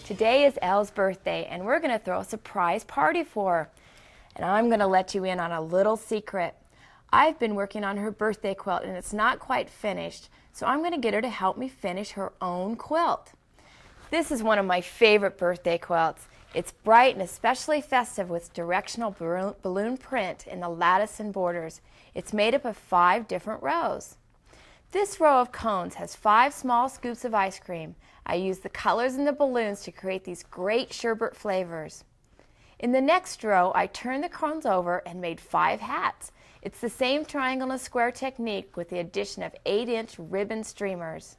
Today is Elle's birthday, and we're going to throw a surprise party for her. And I'm going to let you in on a little secret. I've been working on her birthday quilt, and it's not quite finished, so I'm going to get her to help me finish her own quilt. This is one of my favorite birthday quilts. It's bright and especially festive with directional balloon print in the lattice and borders. It's made up of 5 different rows. This row of cones has 5 small scoops of ice cream. I use the colors in the balloons to create these great sherbet flavors. In the next row, I turned the cones over and made 5 hats. It's the same triangle and square technique with the addition of 8-inch ribbon streamers.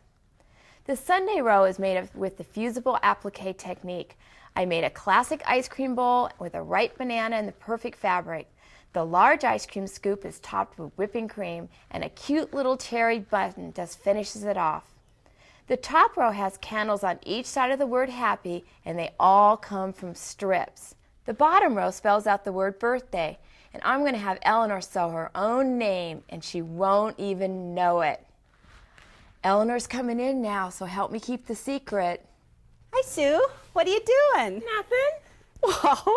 The Sundae row is made with the fusible applique technique. I made a classic ice cream bowl with a ripe banana and the perfect fabric. The large ice cream scoop is topped with whipping cream, and a cute little cherry button just finishes it off. The top row has candles on each side of the word happy, and they all come from strips. The bottom row spells out the word birthday, and I'm going to have Eleanor sew her own name, and she won't even know it. Eleanor's coming in now, so help me keep the secret. Hi, Sue. What are you doing? Nothing.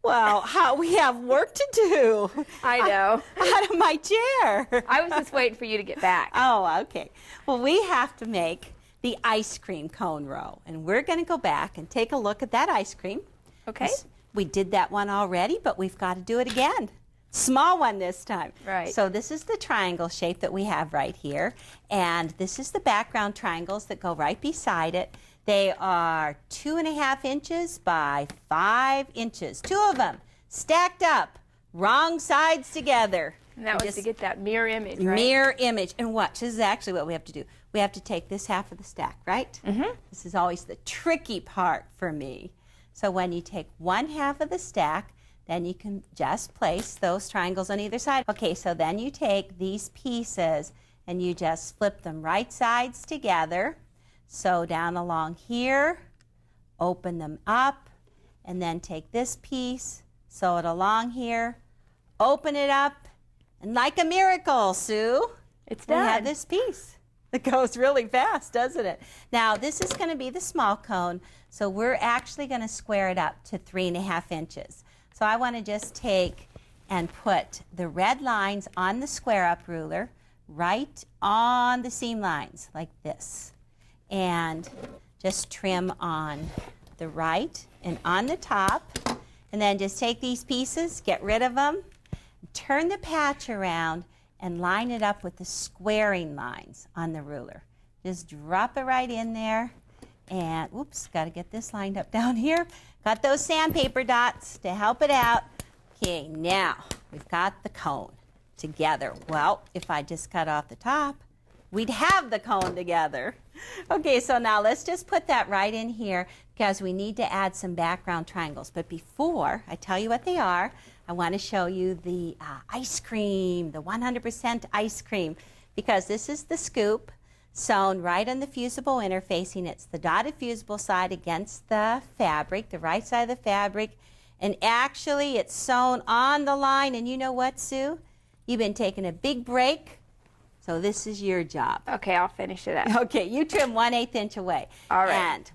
Well, we have work to do. I know. Out of my chair. I was just waiting for you to get back. Oh, okay. Well, we have to make the ice cream cone row, and we're going to go back and take a look at that ice cream. Okay. We did that one already, but we've got to do it again. Small one this time. Right. So this is the triangle shape that we have right here, and this is the background triangles that go right beside it. They are 2.5 inches by 5 inches. 2 of them stacked up, wrong sides together. And that was to get that mirror image, right? Mirror image. And watch, this is actually what we have to do. We have to take this half of the stack, right? Mm-hmm. This is always the tricky part for me. So when you take 1/2 of the stack, then you can just place those triangles on either side. Okay, so then you take these pieces and you just flip them right sides together. Sew down along here, open them up, and then take this piece, sew it along here, open it up, and like a miracle, Sue, it's done. We have this piece. It goes really fast, doesn't it? Now, this is going to be the small cone, so we're actually going to square it up to 3.5 inches. So I want to just take and put the red lines on the square up ruler right on the seam lines like this. And just trim on the right and on the top. And then just take these pieces, get rid of them, turn the patch around, and line it up with the squaring lines on the ruler. Just drop it right in there. And, oops, got to get this lined up down here. Got those sandpaper dots to help it out. Okay, now we've got the cone together. Well, if I just cut off the top, we'd have the cone together. Okay, so now let's just put that right in here because we need to add some background triangles. But before I tell you what they are, I want to show you the ice cream, the 100% ice cream, because this is the scoop sewn right on the fusible interfacing. It's the dotted fusible side against the fabric, the right side of the fabric, and actually it's sewn on the line. And you know what, Sue? You've been taking a big break. So this is your job. Okay, I'll finish it up. Okay, you trim 1/8 inch away. All right. And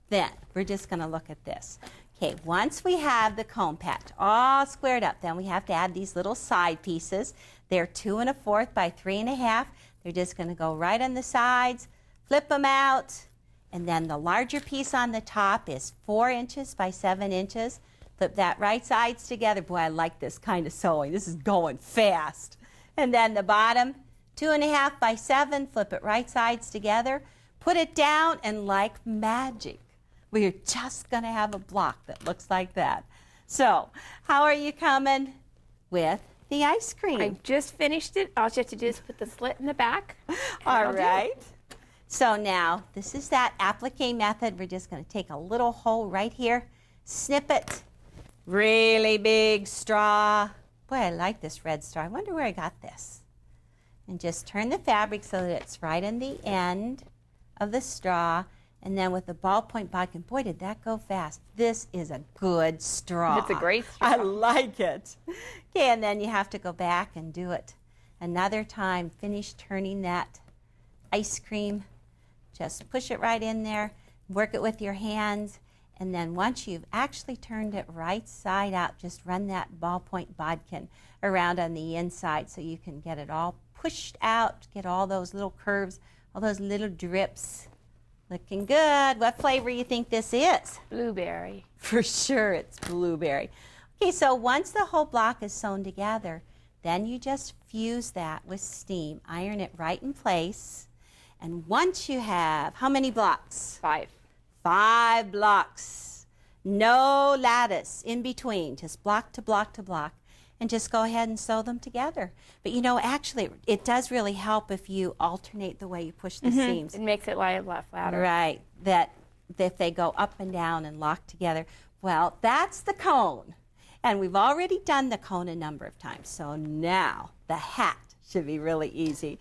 then we're just going to look at this. Okay, once we have the cone patch all squared up, then we have to add these little side pieces. They're 2 1/4 by 3.5. They're just going to go right on the sides, flip them out, and then the larger piece on the top is 4 inches by 7 inches. Flip that right sides together. Boy, I like this kind of sewing. This is going fast. And then the bottom, 2.5 by 7, flip it right sides together, put it down, and like magic, we're just going to have a block that looks like that. So, how are you coming with the ice cream? I just finished it. All you have to do is put the slit in the back. All right. So now, this is that applique method. We're just going to take a little hole right here, snip it, really big straw. Boy, I like this red straw. I wonder where I got this. And just turn the fabric so that it's right in the end of the straw. And then with the ballpoint bobbin, boy, did that go fast. This is a good straw. It's a great straw. I like it. Okay, and then you have to go back and do it another time. Finish turning that ice cream. Just push it right in there. Work it with your hands. And then once you've actually turned it right side out, just run that ballpoint bodkin around on the inside so you can get it all pushed out, get all those little curves, all those little drips. Looking good. What flavor you think this is? Blueberry. For sure it's blueberry. Okay, so once the whole block is sewn together, then you just fuse that with steam. Iron it right in place. And once you have, how many blocks? 5. 5 blocks. No lattice in between, just block to block to block. And just go ahead and sew them together. But you know, actually, it does really help if you alternate the way you push the seams. It makes it lie a lot flatter. Right, that if they go up and down and lock together. Well, that's the cone. And we've already done the cone a number of times. So now the hat should be really easy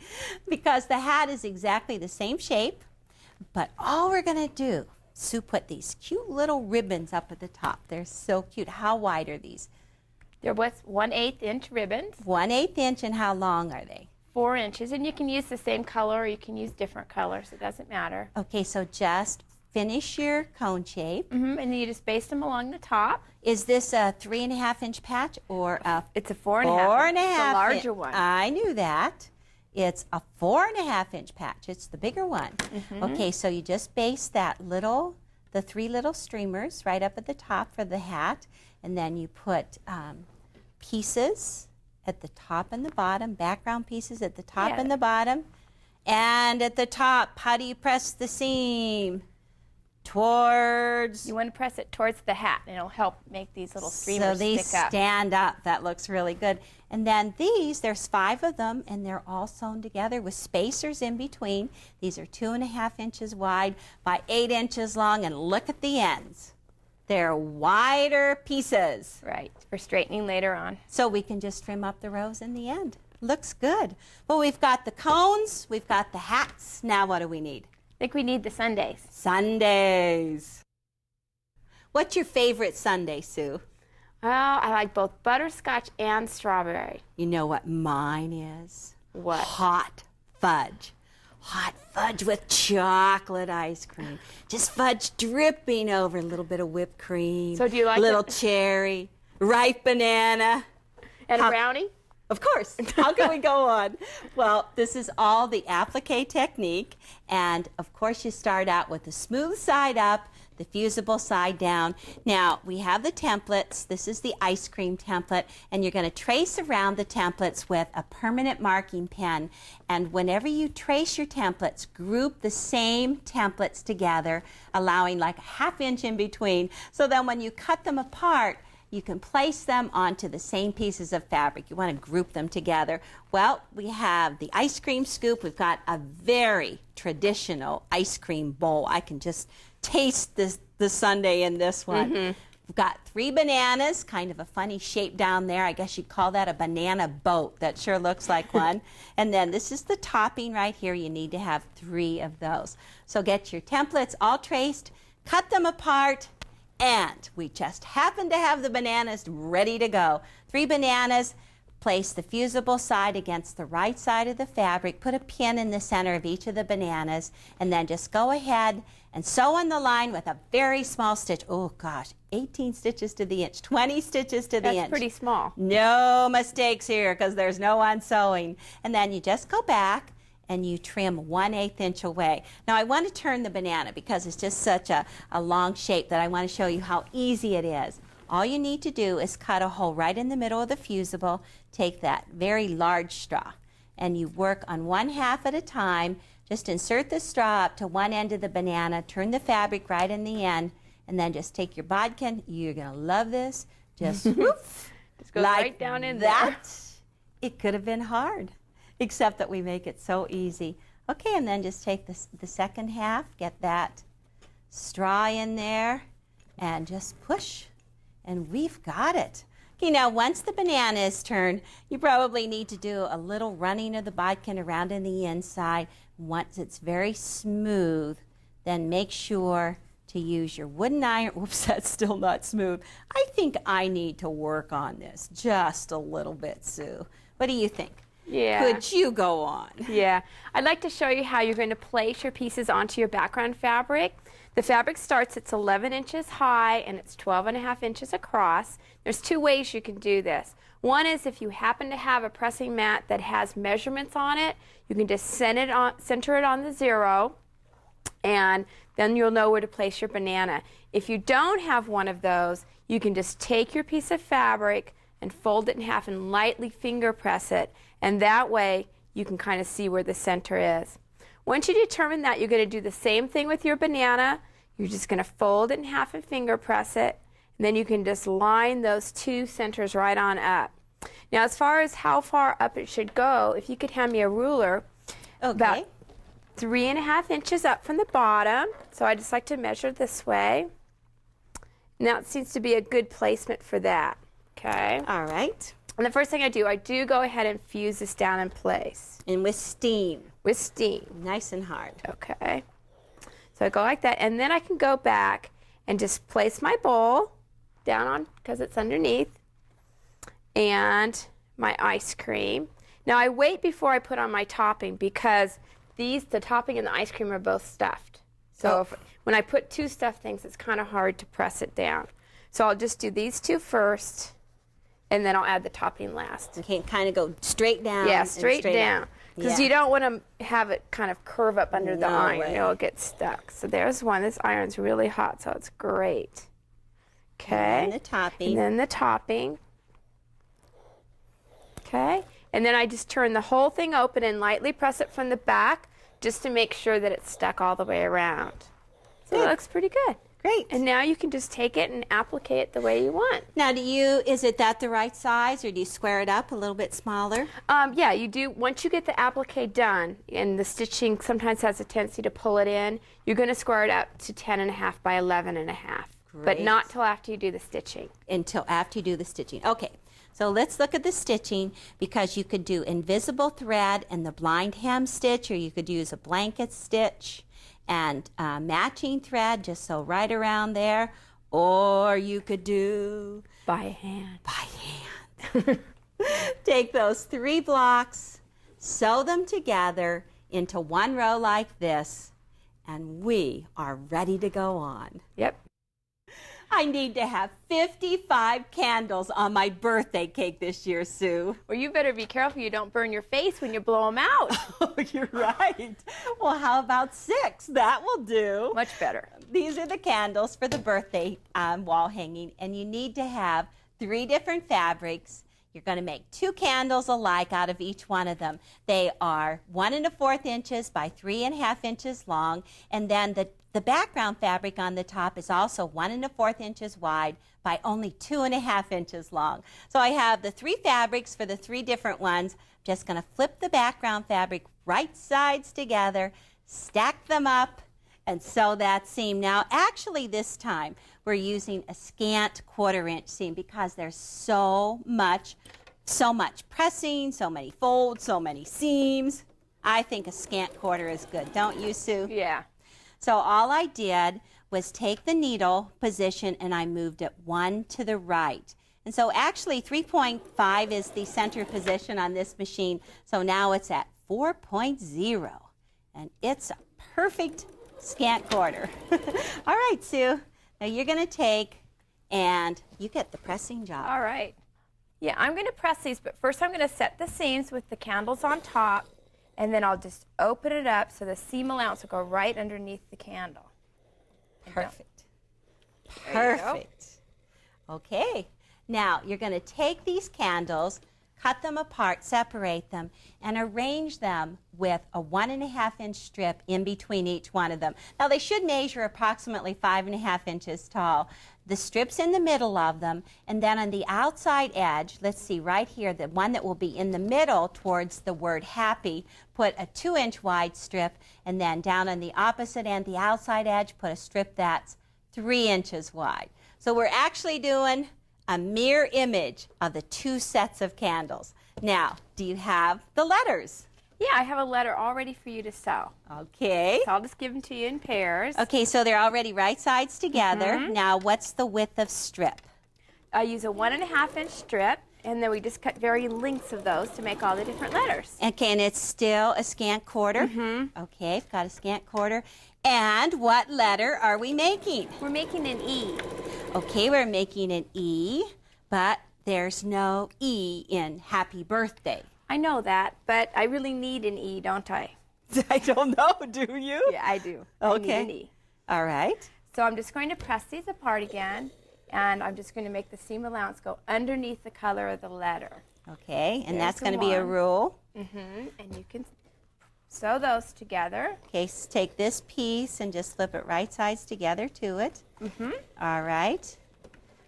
because the hat is exactly the same shape, but all we're going to do, Sue put these cute little ribbons up at the top. They're so cute. How wide are these? They're 1/8 inch ribbons. 1/8 inch, and how long are they? 4 inches, and you can use the same color or you can use different colors. It doesn't matter. Okay, so just finish your cone shape. And then you just baste them along the top. Is this a 3.5 inch patch or a It's a 4.5. 4.5? The larger one. I knew that. It's a 4.5 inch patch. It's the bigger one. Okay, so you just baste the 3 little streamers right up at the top for the hat, and then you put pieces at the top and the bottom, background pieces at the top and the bottom. And at the top, how do you press the seam? Towards. You want to press it towards the hat, and it'll help make these little streamers so these stick up. stand up. That looks really good. And then these, there's 5 of them, and they're all sewn together with spacers in between. These are 2.5 inches wide by 8 inches long, and look at the ends. They're wider pieces. Right, for straightening later on. So we can just trim up the rows in the end. Looks good. Well, we've got the cones, we've got the hats. Now what do we need? I think we need the Sundaes. Sundaes. What's your favorite sundae, Sue? Well, I like both butterscotch and strawberry. You know what mine is? What? Hot fudge. Hot fudge with chocolate ice cream. Just fudge dripping over a little bit of whipped cream. So do you like little cherry, ripe banana. And a brownie? Of course. How can we go on? Well, this is all the applique technique. And of course, you start out with the smooth side up, the fusible side down. Now, we have the templates. This is the ice cream template. And you're going to trace around the templates with a permanent marking pen. And whenever you trace your templates, group the same templates together, allowing like a 1/2 inch in between. So then when you cut them apart, you can place them onto the same pieces of fabric. You want to group them together. Well, we have the ice cream scoop. We've got a very traditional ice cream bowl. I can just taste the sundae in this one. We've got 3 bananas, kind of a funny shape down there. I guess you'd call that a banana boat. That sure looks like one. And then this is the topping right here. You need to have 3 of those. So get your templates all traced, cut them apart, and we just happen to have the bananas ready to go. 3 bananas, place the fusible side against the right side of the fabric, put a pin in the center of each of the bananas, and then just go ahead and sew on the line with a very small stitch. Oh gosh, 18 stitches to the inch, 20 stitches to the inch. That's pretty small. No mistakes here because there's no unsewing. And then you just go back and you trim 1/8 inch away. Now I want to turn the banana because it's just such a long shape that I want to show you how easy it is. All you need to do is cut a hole right in the middle of the fusible, take that very large straw, and you work on 1/2 at a time. Just insert the straw up to one end of the banana, turn the fabric right in the end, and then just take your bodkin. You're going to love this. Just whoop, Just goes like right down in that. there. It could have been hard, except that we make it so easy. Okay, and then just take the second half, get that straw in there, and just push, and we've got it. Okay, now once the banana is turned, you probably need to do a little running of the bodkin around in the inside. Once it's very smooth, then make sure to use your wooden iron. Oops, that's still not smooth. I think I need to work on this just a little bit, Sue. What do you think? could you go on? Yeah. I'd like to show you how you're going to place your pieces onto your background fabric. The fabric starts, it's 11 inches high and it's 12.5 inches across. There's two ways you can do this. One is if you happen to have a pressing mat that has measurements on it, you can just center it on the 0, and then you'll know where to place your banana. If you don't have one of those, you can just take your piece of fabric and fold it in half and lightly finger press it, and that way you can kind of see where the center is. Once you determine that, you're going to do the same thing with your banana. You're just going to fold it in half and finger press it, and then you can just line those two centers right on up. Now, as far as how far up it should go, if you could hand me a ruler, about 3.5 inches up from the bottom. So I just like to measure this way. Now it seems to be a good placement for that. Okay. All right. And the first thing I do go ahead and fuse this down in place. And with steam. With steam. Nice and hard. Okay. So I go like that, and then I can go back and just place my bowl down on, because it's underneath, and my ice cream. Now I wait before I put on my topping because the topping and the ice cream are both stuffed. So when I put two stuffed things, it's kind of hard to press it down. So I'll just do these two first, and then I'll add the topping last. Okay, kind of go straight down. Yeah, straight down. Because you don't want to have it kind of curve up under the iron. It'll get stuck. So there's one. This iron's really hot, so it's great. Okay. And the topping. And then the topping. Okay. And then I just turn the whole thing open and lightly press it from the back just to make sure that it's stuck all the way around. So it looks pretty good. Great. And now you can just take it and applique it the way you want. Now, is it that the right size, or do you square it up a little bit smaller? Yeah, you do. Once you get the applique done, and the stitching sometimes has a tendency to pull it in, you're going to square it up to 10.5 by 11.5. But not till after you do the stitching. Until after you do the stitching. Okay. So let's look at the stitching, because you could do invisible thread and the blind hem stitch, or you could use a blanket stitch and matching thread, just so right around there, or you could do by hand. By hand. Take those 3 blocks, sew them together into one row like this, and we are ready to go on. Yep. I need to have 55 candles on my birthday cake this year, Sue. Well, you better be careful you don't burn your face when you blow them out. Oh, you're right. Well, how about 6? That will do. Much better. These are the candles for the birthday wall hanging, and you need to have 3 different fabrics. You're going to make 2 candles alike out of each one of them. They are 1 1/4 inches by 3.5 inches long, and then the background fabric on the top is also 1 1/4 inches wide by only 2.5 inches long. So I have the 3 fabrics for the 3 different ones. Just going to flip the background fabric right sides together, stack them up, and sew that seam. Now, actually this time, we're using a scant 1/4 inch seam because there's so much pressing, so many folds, so many seams. I think a scant 1/4 is good, don't you, Sue? Yeah. So all I did was take the needle position and I moved it 1 to the right. And so actually 3.5 is the center position on this machine. So now it's at 4.0. And it's a perfect scant 1/4. All right, Sue. Now you're going to take and you get the pressing job. All right. Yeah, I'm going to press these, but first I'm going to set the seams with the candles on top. And then I'll just open it up so the seam allowance will go right underneath the candle. Perfect. Perfect. Okay. Now you're going to take these candles, cut them apart, separate them, and arrange them with a 1.5 inch strip in between each one of them. Now they should measure approximately 5.5 inches tall. The strip's in the middle of them, and then on the outside edge, let's see right here, the one that will be in the middle towards the word happy, put a 2 inch wide strip, and then down on the opposite end, the outside edge, put a strip that's 3 inches wide. So we're actually doing a mirror image of the 2 sets of candles. Now, do you have the letters? Yeah, I have a letter all ready for you to sew. Okay. So I'll just give them to you in pairs. Okay, so they're already right sides together. Now, what's the width of strip? I use a 1.5 inch strip, And then we just cut varying lengths of those to make all the different letters. Okay, and it's still a scant quarter? Mm-hmm. Okay, I've got a scant quarter. And what letter are we making? We're making an E. Okay, we're making an E, but there's no E in happy birthday. I know that, but I really need an E, don't I? I don't know, do you? Yeah, I do. Okay. I need an E. All right. So I'm just going to press these apart again, and I'm just going to make the seam allowance go underneath the color of the letter. Okay, and There's that's the going to be a one. rule. Mm-hmm. And you can sew those together. Okay, so take this piece and just flip it right sides together to it. Mm-hmm. All right.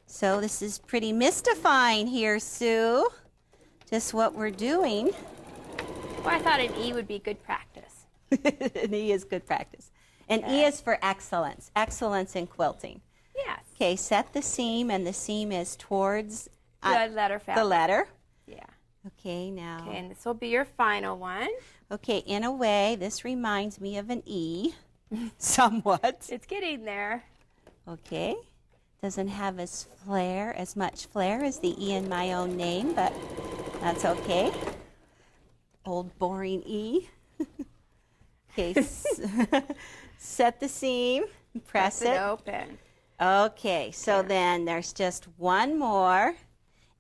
So this is pretty mystifying here, Sue. Just what we're doing. Well, I thought an E would be good practice. An E is good practice. And E is for excellence. Excellence in quilting. Yes. Okay, set the seam, and the seam is towards The letter fabric. the letter. Yeah. Okay, now. Okay, and this will be your final one. Okay, in a way, this reminds me of an E, somewhat. It's getting there. Okay, doesn't have as much flair as the E in my own name, but that's okay. Old boring E. Okay, set the seam, press it. Open. Okay, so then there's just one more,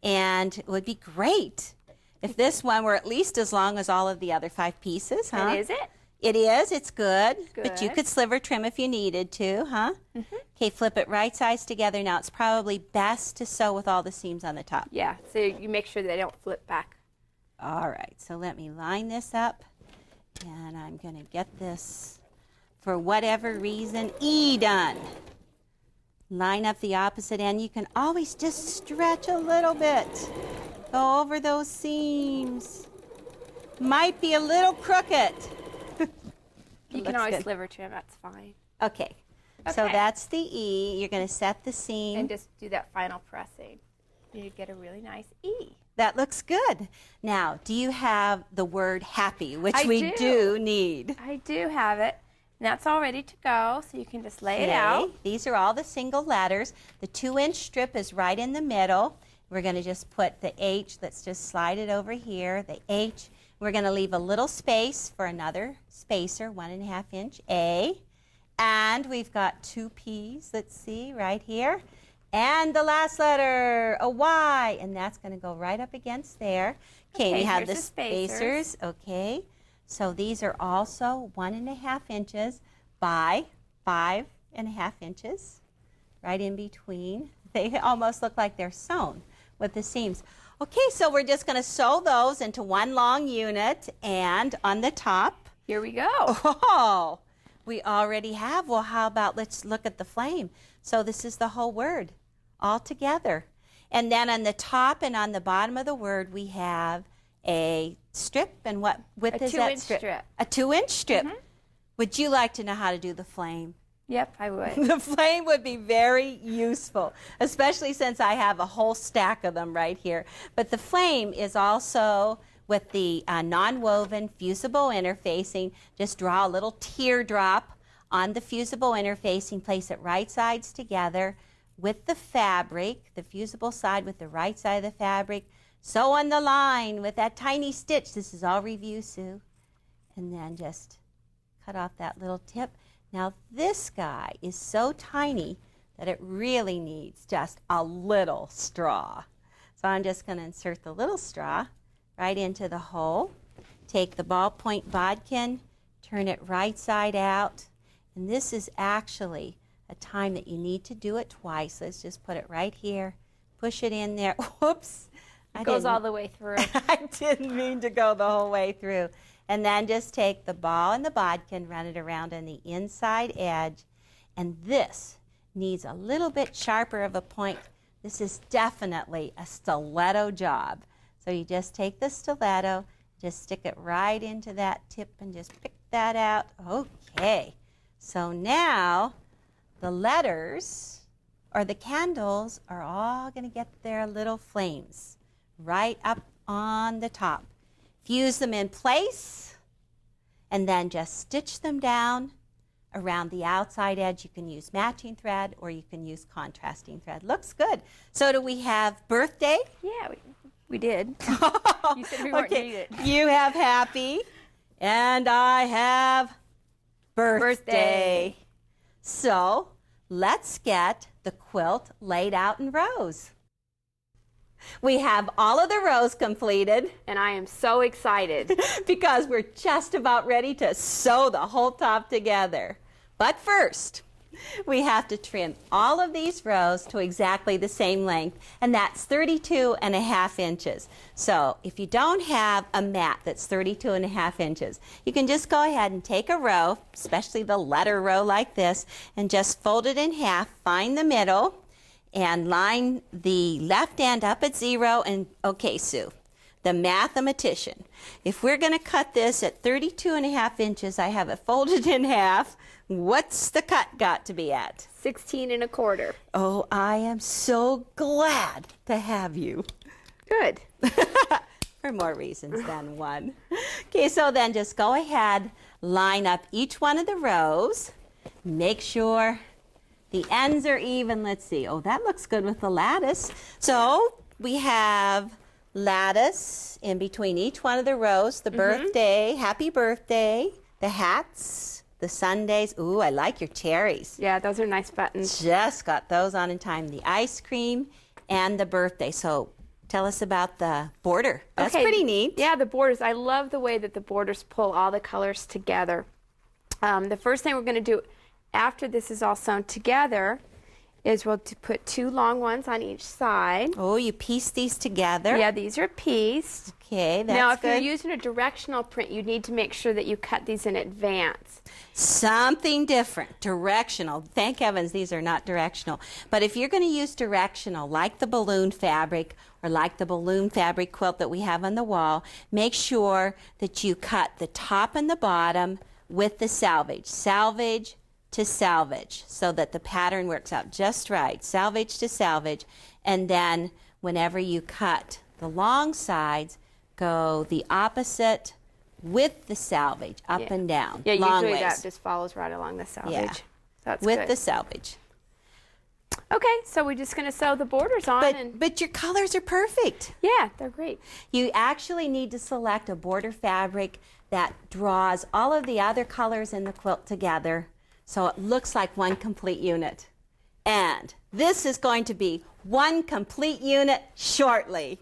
and it would be great if this one were at least as long as all of the other 5 pieces, huh? And is it? It is. It's good. But you Good. could sliver trim if you needed to, huh? Okay, flip it right sides together. Now, it's probably best to sew with all the seams on the top. Yeah, so you make sure they don't flip back. All right, so let me line this up, and I'm going to get this, for whatever reason, E done. Line up the opposite end. You can always just stretch a little bit. Go over those seams. Might be a little crooked. You can Looks always good. sliver trim, that's fine. Okay, so Okay. that's the E. You're going to set the seam. And just do that final pressing. You get a really nice E. That looks good. Now, do you have the word happy, which I we do. need? I do have it. And that's all ready to go, so you can just lay it Okay, out. these are all the single letters. The 2-inch strip is right in the middle. We're going to just put the H. Let's just slide it over here. The H. We're going to leave a little space for another spacer, 1.5 inch A. And we've got 2 P's. Let's see, right here. And the last letter, a Y. And that's going to go right up against there. Okay, we have here's the the spacers. spacers. Okay. So these are also 1.5 inches by 5.5 inches, right in between. They almost look like they're sewn with the seams. Okay, so we're just going to sew those into one long unit, and on the top, Here we go. oh, we already have. Well, how about let's look at the flame. So this is the whole word all together. And then on the top and on the bottom of the word, we have a strip. And what width is that 2-inch strip. A 2-inch strip. Would you like to know how to do the flame? Yep, I would. The flame would be very useful, especially since I have a whole stack of them right here. But the flame is also with the non-woven fusible interfacing. Just draw a little teardrop on the fusible interfacing, place it right sides together with the fabric, the fusible side with the right side of the fabric. Sew on the line with that tiny stitch. This is all review, Sue. And then just cut off that little tip. Now this guy is so tiny that it really needs just a little straw. So I'm just going to insert the little straw right into the hole. Take the ballpoint bodkin, turn it right side out. And this is actually a time that you need to do it twice. Let's just put it right here. Push it in there. Whoops. It goes all the way through. I didn't mean to go the whole way through. And then just take the ball and the bodkin, run it around on the inside edge. And this needs a little bit sharper of a point. This is definitely a stiletto job. So you just take the stiletto, just stick it right into that tip and just pick that out. Okay. So now the letters or the candles are all going to get their little flames right up on the top. Fuse them in place and then just stitch them down around the outside edge. You can use matching thread or you can use contrasting thread. Looks good. So do we have birthday? Yeah, We did. You said we weren't needed. You have happy, and I have birthday. So let's get the quilt laid out in rows. We have all of the rows completed. And I am so excited. Because we're just about ready to sew the whole top together. But first, we have to trim all of these rows to exactly the same length, and that's 32.5 inches. So if you don't have a mat that's 32.5 inches, you can just go ahead and take a row, especially the letter row like this, and just fold it in half, find the middle, and line the left end up at 0. And okay, Sue, the mathematician, if we're going to cut this at 32.5 inches, I have it folded in half. What's the cut got to be at? 16.25. Oh, I am so glad to have you. Good. For more reasons than one. Okay, so then just go ahead, line up each one of the rows. Make sure the ends are even. Let's see. Oh, that looks good with the lattice. So we have lattice in between each one of the rows. The birthday, happy birthday, the hats, the Sundaes. Ooh, I like your cherries. Yeah, those are nice buttons. Just got those on in time. The ice cream and the birthday. So tell us about the border. That's pretty neat. Yeah, the borders. I love the way that the borders pull all the colors together. The first thing we're going to do after this is all sewn together is we'll put 2 long ones on each side. Oh, you piece these together? Yeah, these are pieced. Okay, that's now, if good. you're using a directional print, you need to make sure that you cut these in advance. Something different, directional. Thank heavens these are not directional. But if you're going to use directional, like the balloon fabric or like the balloon fabric quilt that we have on the wall, make sure that you cut the top and the bottom with the selvage. Selvage to selvage, so that the pattern works out just right. Selvage to selvage. And then whenever you cut the long sides, go the opposite with the selvage, up and down. Yeah, long usually ways. that just follows right along the selvage. Yeah. That's with good. the selvage. Okay, so we're just going to sew the borders on. But your colors are perfect. Yeah, they're great. You actually need to select a border fabric that draws all of the other colors in the quilt together, so it looks like one complete unit. And this is going to be one complete unit shortly.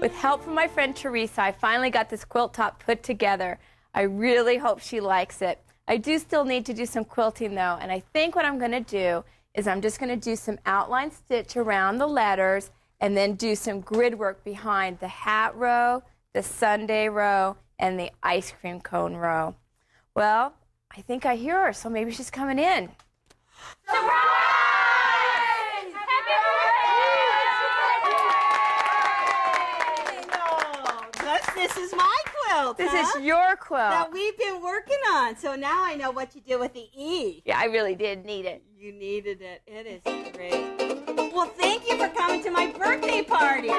With help from my friend Teresa, I finally got this quilt top put together. I really hope she likes it. I do still need to do some quilting though, and I think what I'm going to do is I'm just going to do some outline stitch around the letters and then do some grid work behind the hat row, the Sundae row, and the ice cream cone row. Well, I think I hear her, so maybe she's coming in. Surprise! Happy birthday! this is my quilt, This huh? is your quilt. That we've been working on. So now I know what to do with the E. Yeah, I really did need it. You needed it. It is great. Well, thank you for coming to my birthday party.